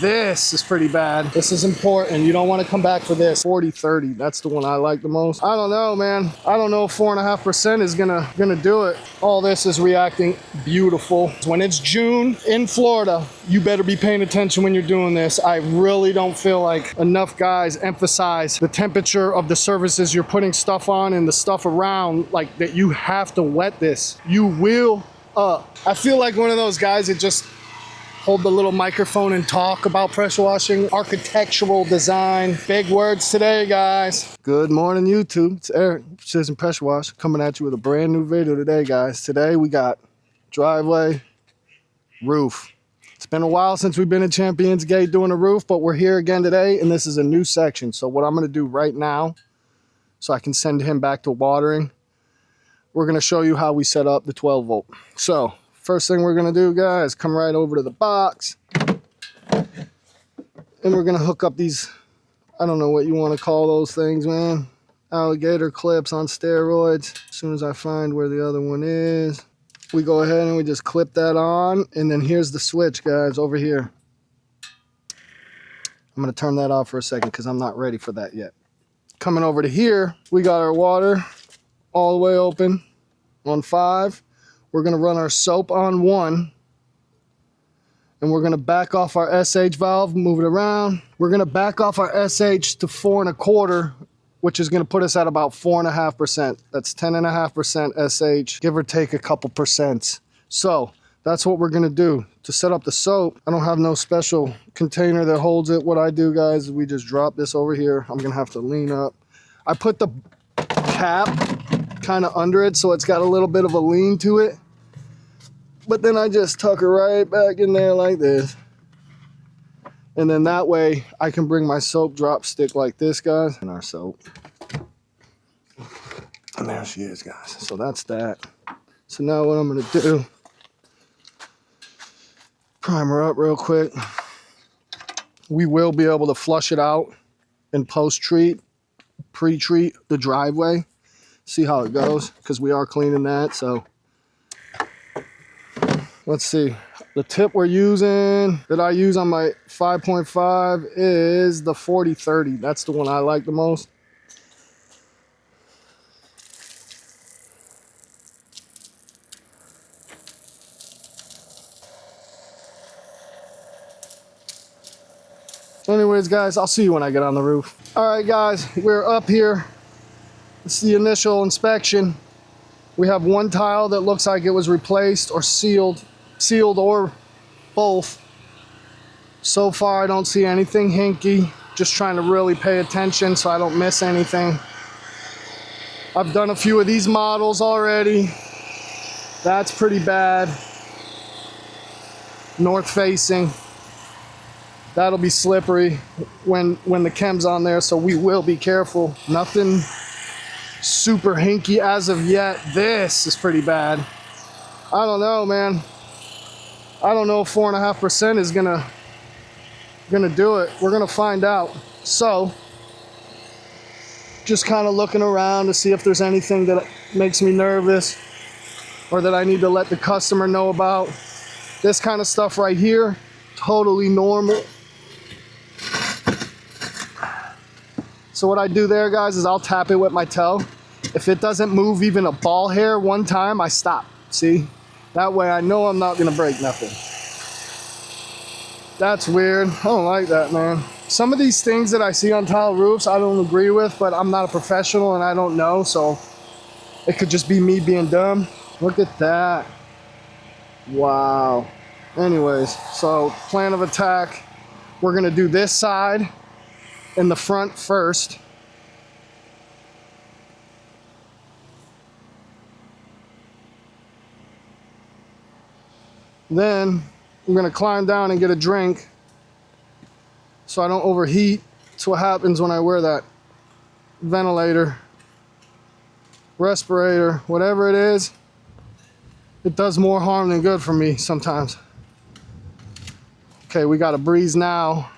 This is pretty bad. This is important. You don't want to come back for this. 40-30, that's the one I like the most. I don't know, man. I don't know if 4.5% is gonna do it. All this is reacting beautiful. When it's June in Florida, you better be paying attention when you're doing this. I really don't feel like enough guys emphasize the temperature of the surfaces you're putting stuff on and the stuff around, like that you have to wet this. You will, I feel like one of those guys that just hold the little microphone and talk about pressure washing, architectural design. Big words today, guys. Good morning, YouTube. It's Eric, Precision Pressure Wash, coming at you with a brand new video today, guys. Today we got driveway, roof. It's been a while since we've been at Champions Gate doing a roof, but we're here again today, and this is a new section. So what I'm gonna do right now, so I can send him back to watering, we're gonna show you how we set up the 12 volt. So, first thing we're gonna do, guys, come right over to the box, and we're gonna hook up these, I don't know what you wanna call those things, man. Alligator clips on steroids. As soon as I find where the other one is, we go ahead and we just clip that on, and then here's the switch, guys, over here. I'm gonna turn that off for a second because I'm not ready for that yet. Coming over to here, we got our water all the way open on 5. We're gonna run our soap on 1, and we're gonna back off our SH valve, move it around. We're gonna back off our SH to 4 1/4, which is gonna put us at about 4.5%. That's 10.5% SH, give or take a couple percents. So that's what we're gonna do. To set up the soap, I don't have no special container that holds it. What I do, guys, is we just drop this over here. I'm gonna have to lean up. I put the cap kind of under it so it's got a little bit of a lean to it, but then I just tuck it right back in there like this, and then that way I can bring my soap drop stick like this, guys, and our soap, and there she is, guys. So that's that. So now what I'm gonna do, prime her up real quick. We will be able to flush it out and post-treat, pre-treat the driveway. See how it goes, because we are cleaning that. So let's see. The tip we're using, that I use on my 5.5, is the 40-30. That's the one I like the most. Anyways, guys, I'll see you when I get on the roof. All right, guys, we're up here. It's the initial inspection. We have one tile that looks like it was replaced or sealed or both. So far, I don't see anything hinky. Just trying to really pay attention so I don't miss anything. I've done a few of these models already. That's pretty bad. North facing. That'll be slippery when the chem's on there, so we will be careful. Nothing super hinky as of yet. This is pretty bad. I don't know, man. I don't know if 4.5% is gonna do it. We're gonna find out. So just kind of looking around to see if there's anything that makes me nervous or that I need to let the customer know about. This kind of stuff right here, totally normal. So what I do there, guys, is I'll tap it with my toe. If it doesn't move even a ball hair one time, I stop. See? That way I know I'm not gonna break nothing. That's weird. I don't like that, man. Some of these things that I see on tile roofs, I don't agree with, but I'm not a professional and I don't know, so it could just be me being dumb. Look at that. Wow. Anyways, so plan of attack. We're gonna do this side in the front first. Then I'm gonna climb down and get a drink so I don't overheat. That's what happens when I wear that ventilator, respirator, whatever it is. It does more harm than good for me sometimes. Okay, we got a breeze now,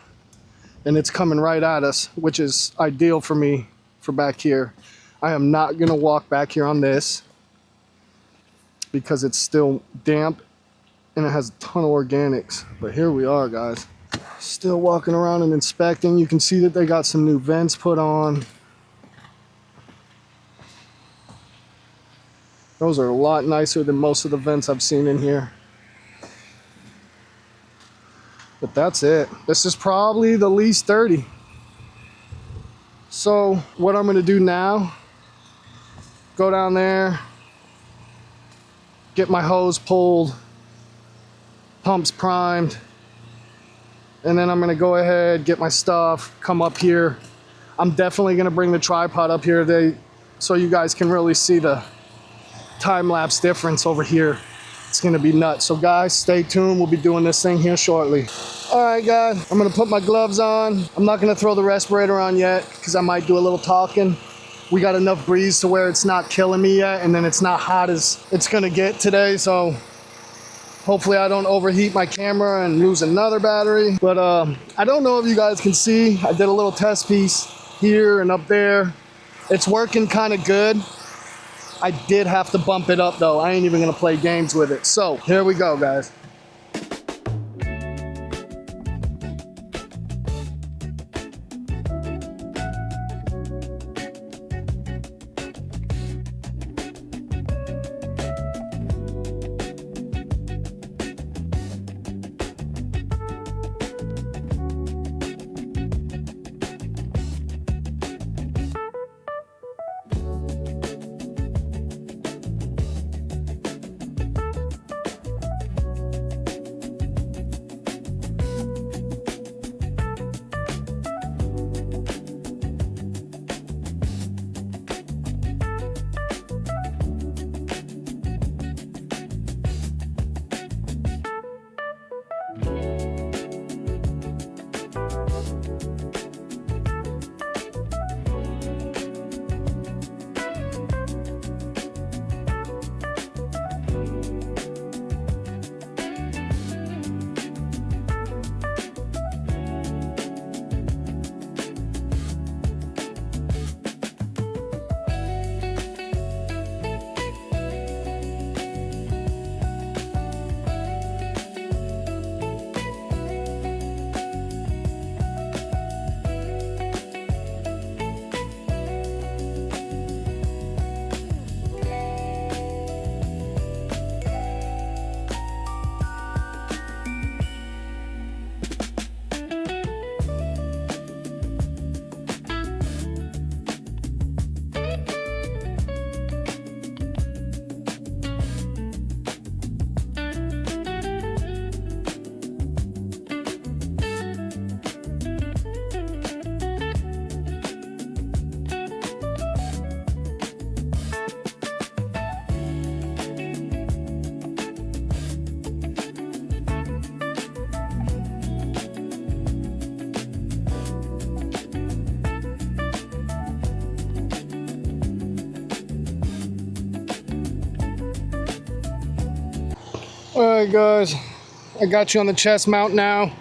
and it's coming right at us, which is ideal for me for back here. I am not gonna walk back here on this because it's still damp and it has a ton of organics. But here we are, guys. Still walking around and inspecting. You can see that they got some new vents put on. Those are a lot nicer than most of the vents I've seen in here. But that's it. This is probably the least dirty. So what I'm gonna do now, go down there, get my hose pulled, pumps primed, and then I'm gonna go ahead, get my stuff, come up here. I'm definitely gonna bring the tripod up here today so you guys can really see the time-lapse difference over here. It's gonna be nuts. So guys, stay tuned. We'll be doing this thing here shortly. All right, guys, I'm gonna put my gloves on. I'm not gonna throw the respirator on yet because I might do a little talking. We got enough breeze to where it's not killing me yet, and then it's not hot as it's gonna get today. So hopefully I don't overheat my camera and lose another battery. But I don't know if you guys can see, I did a little test piece here and up there. It's working kind of good. I did have to bump it up though. I ain't even gonna play games with it. So here we go, guys. All right, guys, I got you on the chest mount now.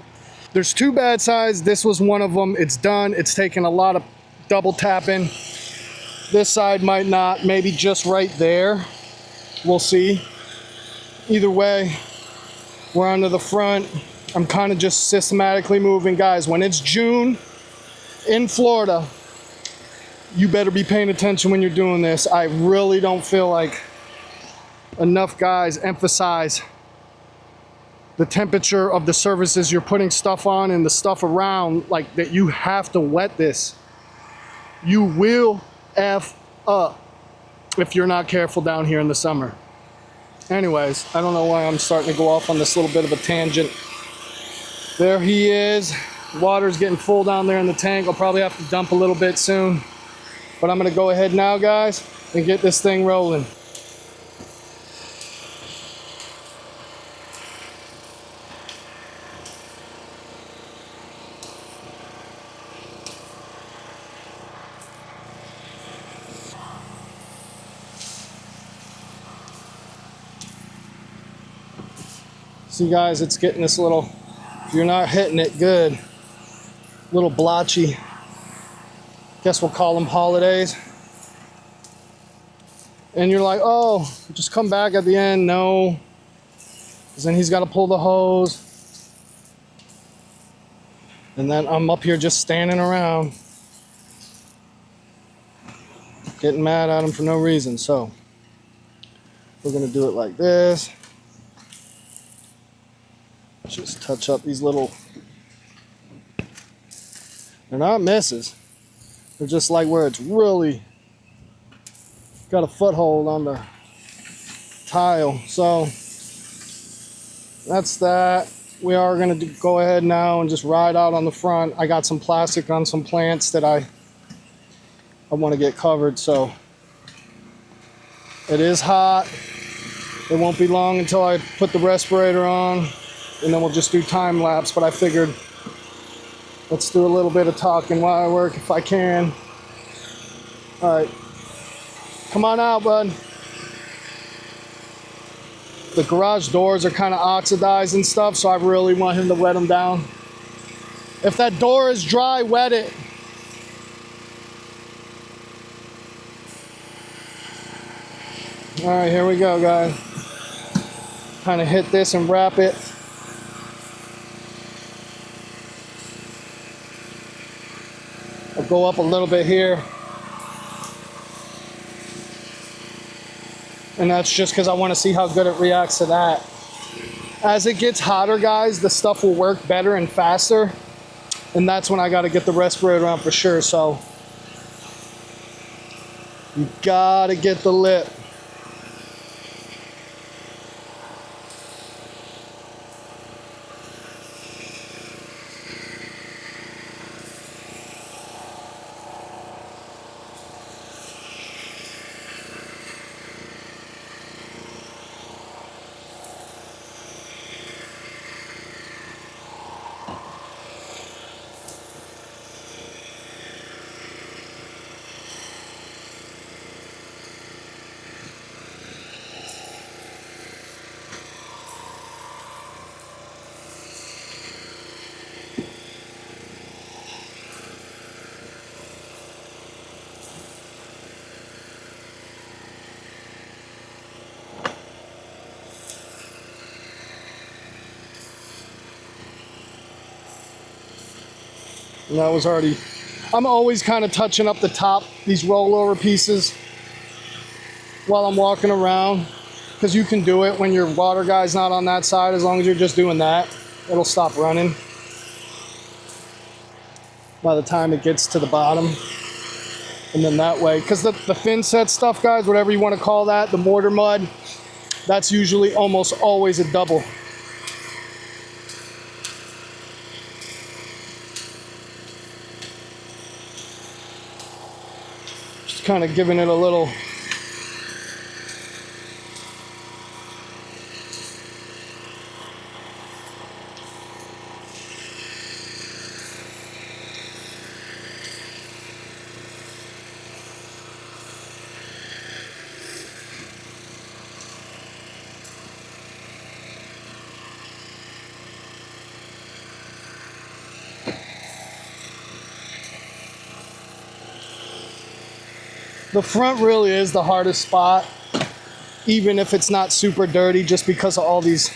There's two bad sides. This was one of them. It's done. It's taken a lot of double tapping. This side might not, maybe just right there. We'll see. Either way, we're onto the front. I'm kind of just systematically moving. Guys, when it's June in Florida, you better be paying attention when you're doing this. I really don't feel like enough guys emphasize the temperature of the surfaces you're putting stuff on and the stuff around, like that you have to wet this. You will F up if you're not careful down here in the summer. Anyways, I don't know why I'm starting to go off on this little bit of a tangent. There he is. Water's getting full down there in the tank. I'll probably have to dump a little bit soon. But I'm gonna go ahead now, guys, and get this thing rolling. See, guys, it's getting this little, if you're not hitting it good, little blotchy. Guess we'll call them holidays. And you're like, oh, just come back at the end. No, because then he's got to pull the hose. And then I'm up here just standing around, getting mad at him for no reason. So we're gonna do it like this. Just touch up these little, they're not misses. They're just like where it's really got a foothold on the tile. So that's that. We are gonna go ahead now and just ride out on the front. I got some plastic on some plants that I want to get covered. So it is hot. It won't be long until I put the respirator on, and then we'll just do time lapse. But I figured let's do a little bit of talking while I work if I can. All right, come on out, bud. The garage doors are kind of oxidized and stuff, so I really want him to wet them down. If that door is dry, wet it. All right, here we go, guys. Kind of hit this and wrap it. I'll go up a little bit here. And that's just because I want to see how good it reacts to that. As it gets hotter, guys, the stuff will work better and faster. And that's when I got to get the respirator on for sure. So you got to get the lip. And that was already, I'm always kind of touching up the top, these rollover pieces while I'm walking around, because you can do it when your water guy's not on that side. As long as you're just doing that, it'll stop running by the time it gets to the bottom. And then that way, because the thin set stuff, guys, whatever you want to call that, the mortar mud, that's usually almost always a double. Just kind of giving it a little the front really is the hardest spot, even if it's not super dirty, just because of all these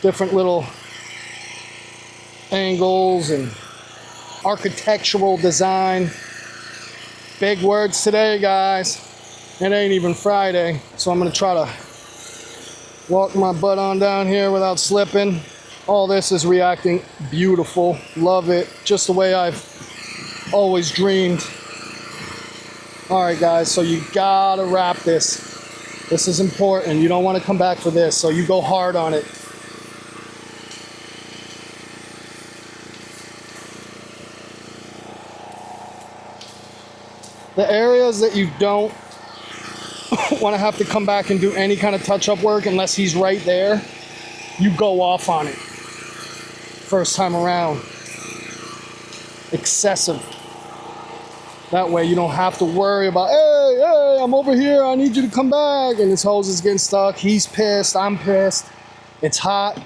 different little angles and architectural design. Big words today, guys. It ain't even Friday, so I'm gonna try to walk my butt on down here without slipping. All this is reacting beautiful. Love it, just the way I've always dreamed. All right, guys, so you gotta wrap this. This is important. You don't want to come back for this, so you go hard on it. The areas that you don't want to have to come back and do any kind of touch-up work unless he's right there, you go off on it first time around. Excessive. That way you don't have to worry about, hey, I'm over here, I need you to come back. And his hose is getting stuck. He's pissed, I'm pissed. It's hot.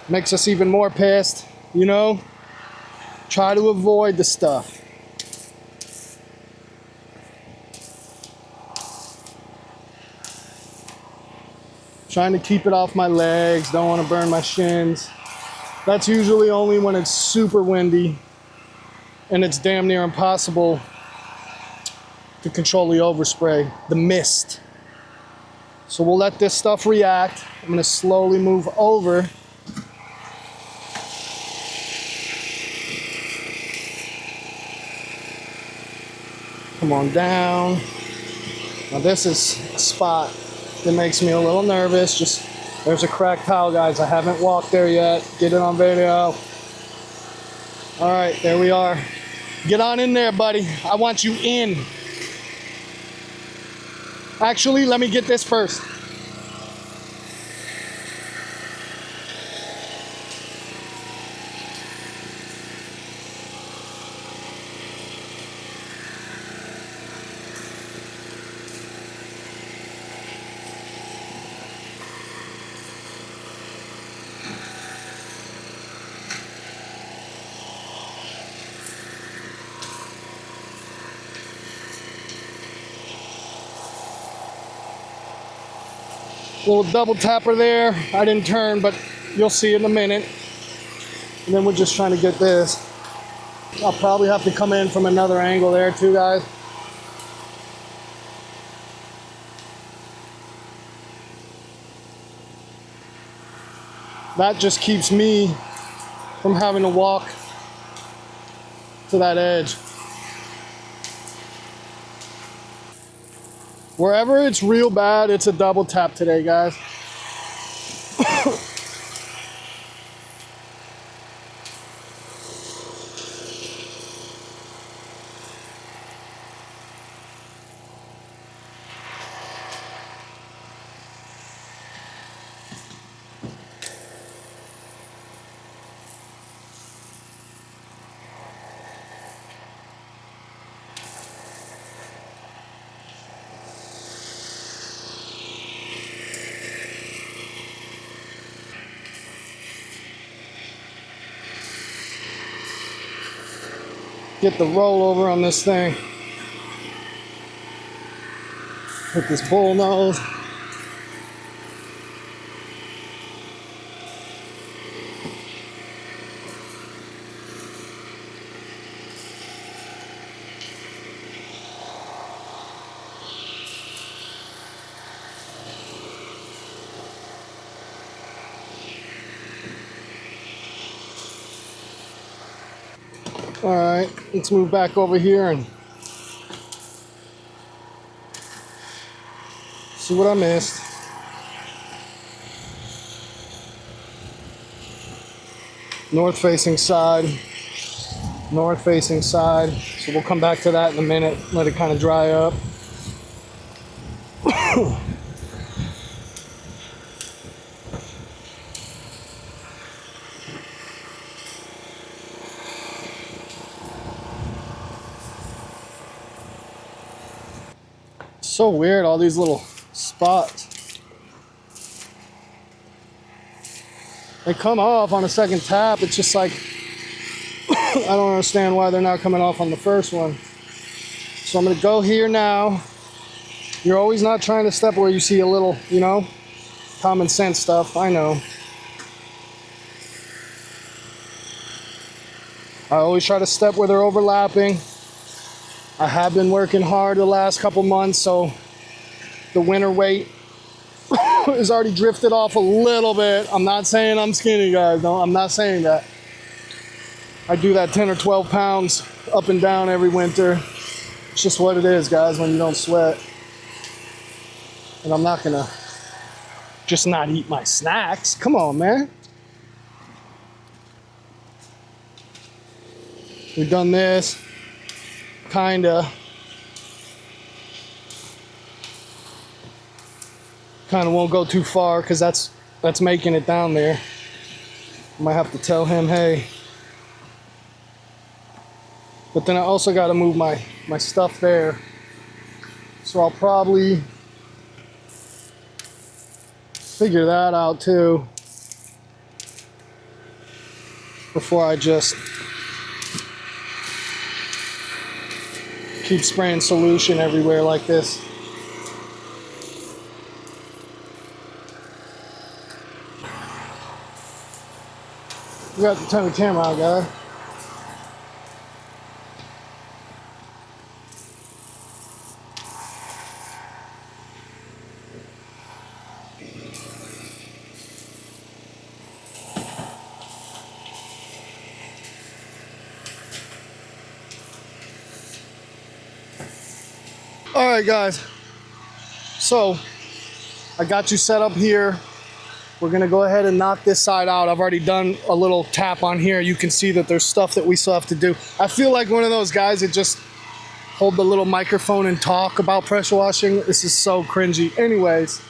Makes us even more pissed, you know? Try to avoid the stuff. Trying to keep it off my legs, don't want to burn my shins. That's usually only when it's super windy and it's damn near impossible to control the overspray, the mist. So we'll let this stuff react. I'm gonna slowly move over. Come on down. Now this is a spot that makes me a little nervous. Just, there's a cracked towel, guys. I haven't walked there yet. Get it on video. All right, there we are. Get on in there, buddy. I want you in. Actually, let me get this first. Little double tapper there. I didn't turn, but you'll see in a minute. And then we're just trying to get this. I'll probably have to come in from another angle there too, guys. That just keeps me from having to walk to that edge. Wherever it's real bad, it's a double tap today, guys. Get the rollover on this thing. Hit this bull nose. All right, let's move back over here and see what I missed. North facing side, north facing side. So we'll come back to that in a minute, let it kind of dry up. So weird, all these little spots. They come off on a second tap. It's just like, I don't understand why they're not coming off on the first one. So I'm gonna go here now. You're always not trying to step where you see a little, you know, common sense stuff, I know. I always try to step where they're overlapping. I have been working hard the last couple months, so the winter weight has already drifted off a little bit. I'm not saying I'm skinny, guys. No, I'm not saying that. I do that 10 or 12 pounds up and down every winter. It's just what it is, guys, when you don't sweat. And I'm not gonna just not eat my snacks. Come on, man. We've done this. Kinda won't go too far because that's making it down there. I might have to tell him, hey. But then I also got to move my stuff there. So I'll probably figure that out too before I just keep spraying solution everywhere like this. We got to turn the camera out, guys. All right, guys. So I got you set up here. We're gonna go ahead and knock this side out. I've already done a little tap on here. You can see that there's stuff that we still have to do. I feel like one of those guys that just hold the little microphone and talk about pressure washing. This is so cringy. Anyways,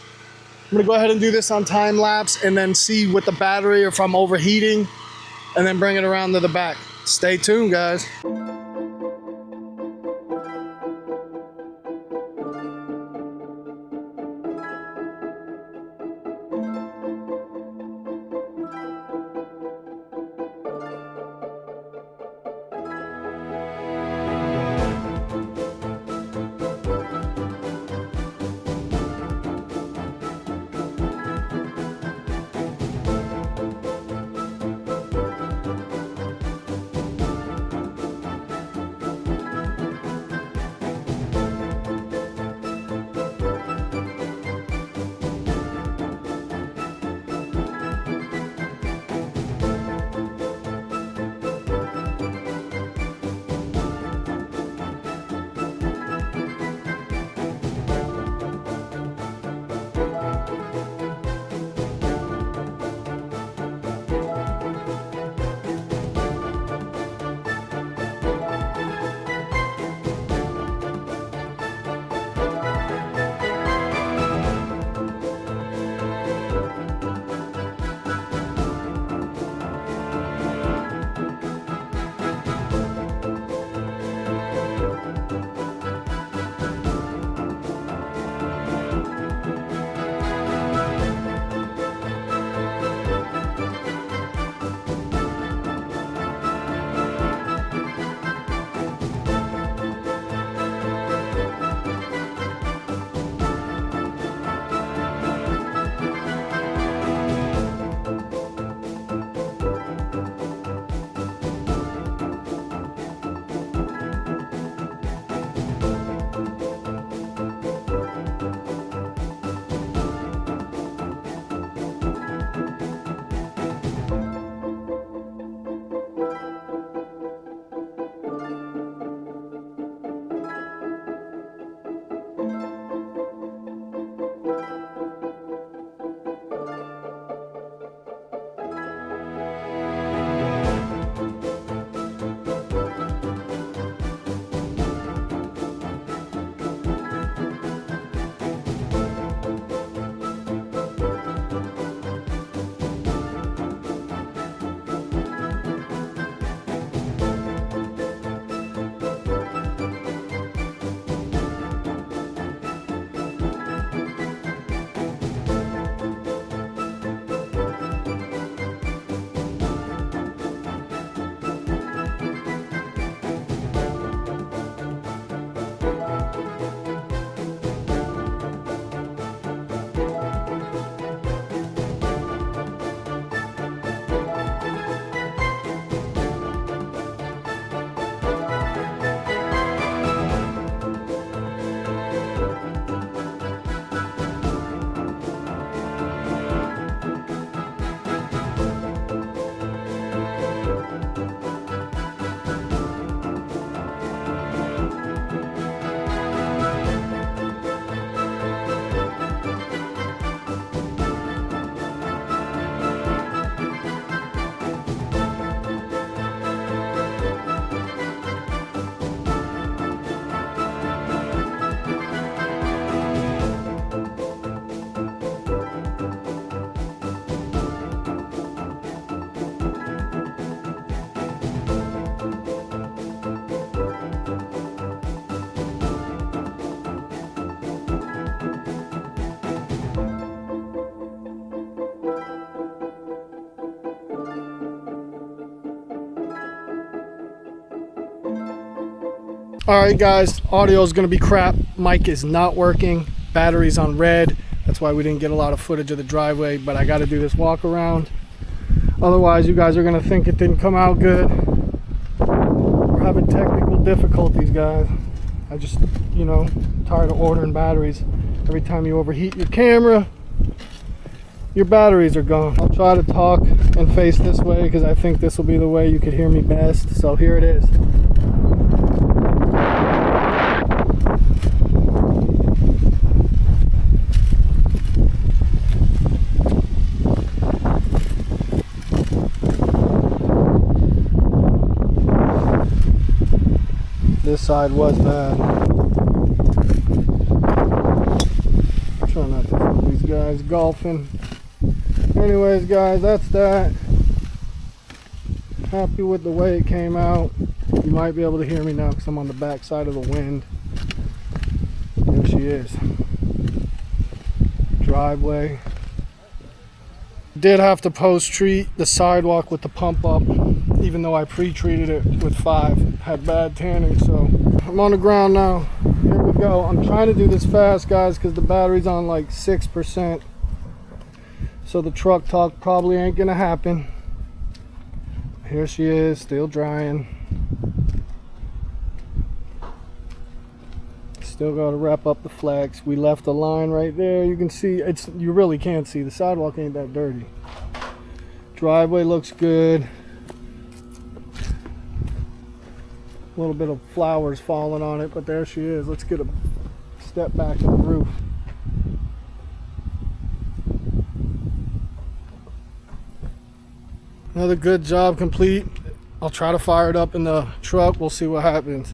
I'm gonna go ahead and do this on time lapse and then see with the battery if I'm overheating and then bring it around to the back. Stay tuned, guys. All right, guys, audio is gonna be crap. Mic is not working. Battery's on red. That's why we didn't get a lot of footage of the driveway, but I gotta do this walk around. Otherwise, you guys are gonna think it didn't come out good. We're having technical difficulties, guys. I just, you know, tired of ordering batteries. Every time you overheat your camera, your batteries are gone. I'll try to talk and face this way because I think this will be the way you could hear me best. So here it is. This side was bad. Try not to film these guys golfing. Anyways, guys, that's that. Happy with the way it came out. You might be able to hear me now because I'm on the back side of the wind. There she is. Driveway. Did have to post-treat the sidewalk with the pump up, even though I pre-treated it with 5. Had bad tanning, so I'm on the ground now. Here we go. I'm trying to do this fast, guys, because the battery's on like 6%. So the truck talk probably ain't gonna happen. Here she is, still drying. Still got to wrap up the flex. We left a line right there. You can see, you really can't see. The sidewalk ain't that dirty. Driveway looks good. A little bit of flowers falling on it, but there she is. Let's get a step back in the roof. Another good job complete. I'll try to fire it up in the truck. We'll see what happens.